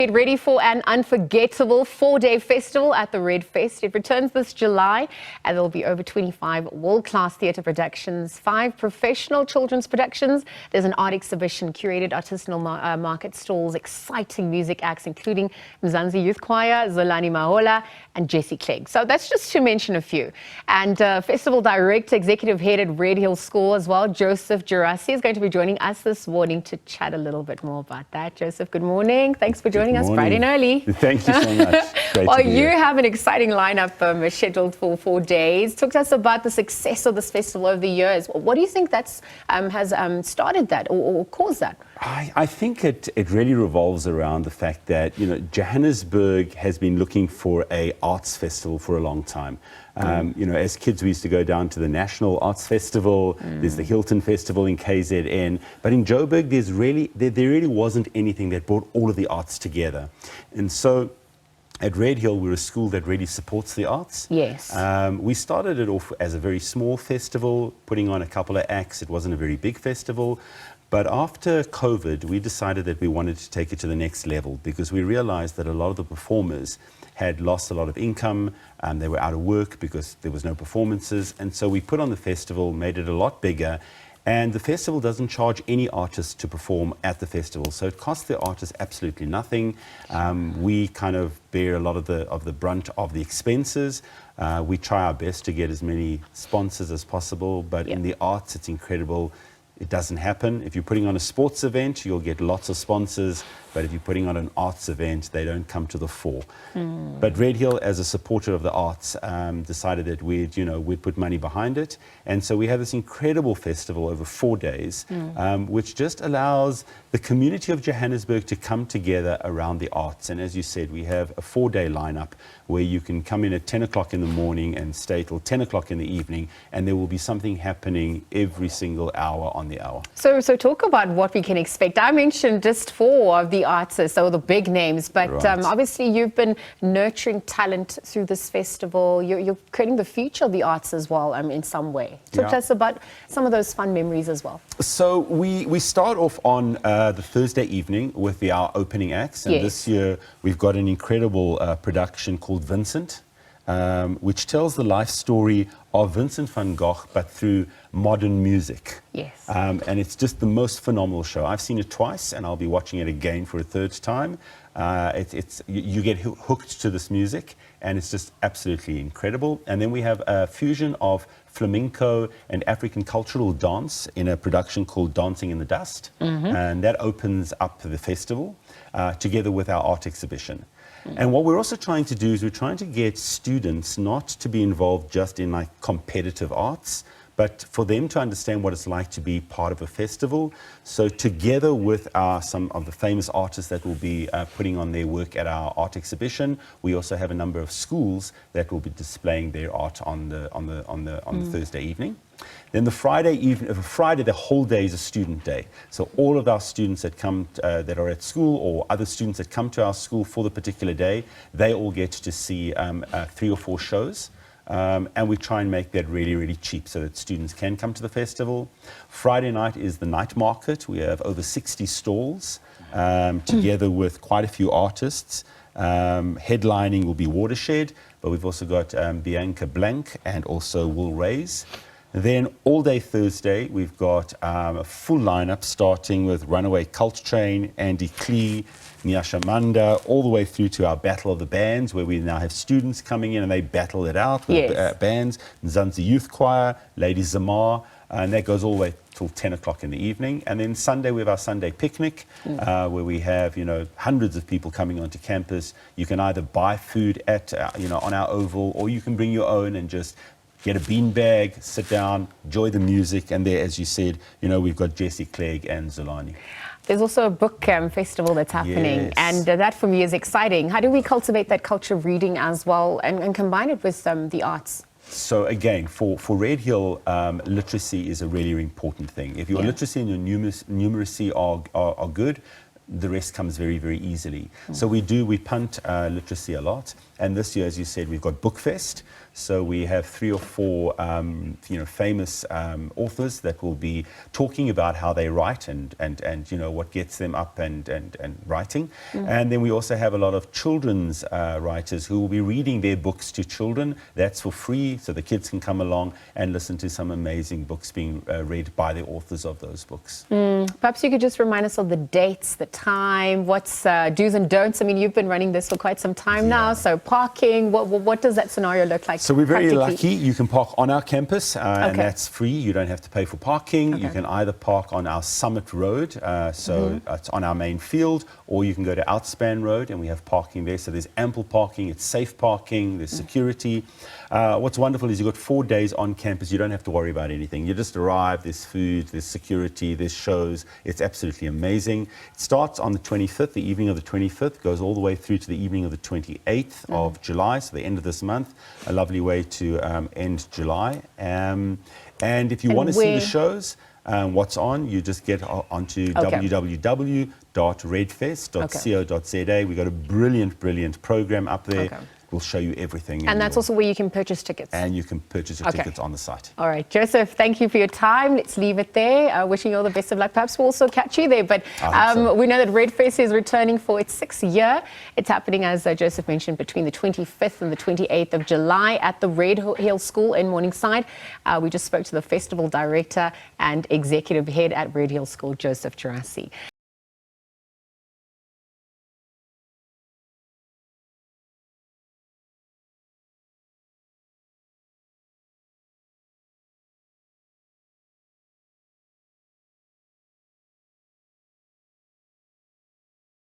Get ready for an unforgettable 4-day festival at the RedFest. It returns this July and there will be over 25 world-class theatre productions, 5 professional children's productions. There's an art exhibition, curated artisanal market stalls, exciting music acts including Mzansi Youth Choir, Zolani, Mahola and Gerassi Clegg. So that's just to mention a few. And festival director, executive head at Redhill School as well, Gerassi, is going to be joining us this morning to chat a little bit more about that. Joseph, good morning. Thanks for joining us bright and early. Thank you so much. Well, you have an exciting lineup scheduled for 4 days. Talk to us about the success of this festival over the years. What do you think that's has started that or caused that? I think it really revolves around the fact that, you know, Johannesburg has been looking for an arts festival for a long time. You know, as kids, we used to go down to the National Arts Festival. There's the Hilton Festival in KZN. But in Joburg, there really wasn't anything that brought all of the arts together. And so at Redhill, we're a school that really supports the arts. Yes. We started it off as a very small festival, putting on a couple of acts. It wasn't a very big festival. But after COVID, we decided that we wanted to take it to the next level because we realized that a lot of the performers had lost a lot of income. They were out of work because there was no performances. And so we put on the festival, made it a lot bigger. And the festival doesn't charge any artists to perform at the festival. So it costs the artists absolutely nothing. We kind of bear a lot of the brunt of the expenses. We try our best to get as many sponsors as possible. But in the arts, it's incredible. It doesn't happen. If you're putting on a sports event, you'll get lots of sponsors. But if you're putting on an arts event, they don't come to the fore. But Redhill, as a supporter of the arts, decided that we'd put money behind it. And so we have this incredible festival over 4 days, which just allows the community of Johannesburg to come together around the arts. And as you said, we have a 4-day lineup where you can come in at 10 o'clock in the morning and stay till 10 o'clock in the evening. And there will be something happening every single hour on the hour. So talk about what we can expect. I mentioned just 4 of the artists, so the big names, but obviously you've been nurturing talent through this festival. You're creating the future of the arts as well, in some way. Talk to us about some of those fun memories as well. So we start off on the Thursday evening with our opening acts, and this year we've got an incredible production called Vincent, which tells the life story of Vincent van Gogh, but through modern music. Yes. And it's just the most phenomenal show. I've seen it twice, and I'll be watching it again for a 3rd time. You get hooked to this music, and it's just absolutely incredible. And then we have a fusion of flamenco and African cultural dance in a production called Dancing in the Dust. And that opens up the festival together with our art exhibition. And what we're also trying to do is we're trying to get students not to be involved just in like competitive arts, but for them to understand what it's like to be part of a festival. So together with some of the famous artists that will be putting on their work at our art exhibition, we also have a number of schools that will be displaying their art on the Thursday evening. Then the Friday, the whole day is a student day. So all of our students that come, that are at school, or other students that come to our school for the particular day, they all get to see 3 or 4 shows. And we try and make that really, really cheap so that students can come to the festival. Friday night is the night market. We have over 60 stalls, together with quite a few artists. Headlining will be Watershed, but we've also got Bianca Blank and also Will Rays. Then all day Thursday, we've got a full lineup starting with Runaway Cult Train, Andy Klee, Nyasha Manda, all the way through to our Battle of the Bands, where we now have students coming in and they battle it out with bands. Mzansi Youth Choir, Lady Zamar, and that goes all the way till 10 o'clock in the evening. And then Sunday, we have our Sunday picnic, where we have, hundreds of people coming onto campus. You can either buy food at, on our oval, or you can bring your own and just get a beanbag, sit down, enjoy the music, and there, as you said, we've got Gerassi, Clegg and Zolani. There's also a book festival that's happening, and that for me is exciting. How do we cultivate that culture of reading as well and combine it with the arts? So again, for Redhill, literacy is a really important thing. If your literacy and your numeracy are good, the rest comes very, very easily. So we punt literacy a lot. And this year, as you said, we've got Bookfest. So we have 3 or 4, famous authors that will be talking about how they write and what gets them up and writing. And then we also have a lot of children's writers who will be reading their books to children. That's for free, so the kids can come along and listen to some amazing books being read by the authors of those books. Perhaps you could just remind us of the dates, the time, what's do's and don'ts. I mean, you've been running this for quite some time now, so parking, what does that scenario look like? So we're very lucky. You can park on our campus, and that's free. You don't have to pay for parking. Okay. You can either park on our Summit Road, so it's on our main field, or you can go to Outspan Road, and we have parking there. So there's ample parking. It's safe parking. There's security. What's wonderful is you've got 4 days on campus. You don't have to worry about anything. You just arrive. There's food. There's security. There's shows. It's absolutely amazing. It starts on the 25th, the evening of the 25th, goes all the way through to the evening of the 28th of July, so the end of this month. A lovely way to end July. And if you want to see the shows, what's on, you just get onto www.redfest.co.za. We've got a brilliant program up there. We'll show you everything. And that's also where you can purchase tickets. And you can purchase your tickets on the site. All right, Joseph, thank you for your time. Let's leave it there. Wishing you all the best of luck. Perhaps we'll also catch you there. But we know that RedFest is returning for its 6th year. It's happening, as Joseph mentioned, between the 25th and the 28th of July at the Redhill School in Morningside. We just spoke to the festival director and executive head at Redhill School, Joseph Gerassi.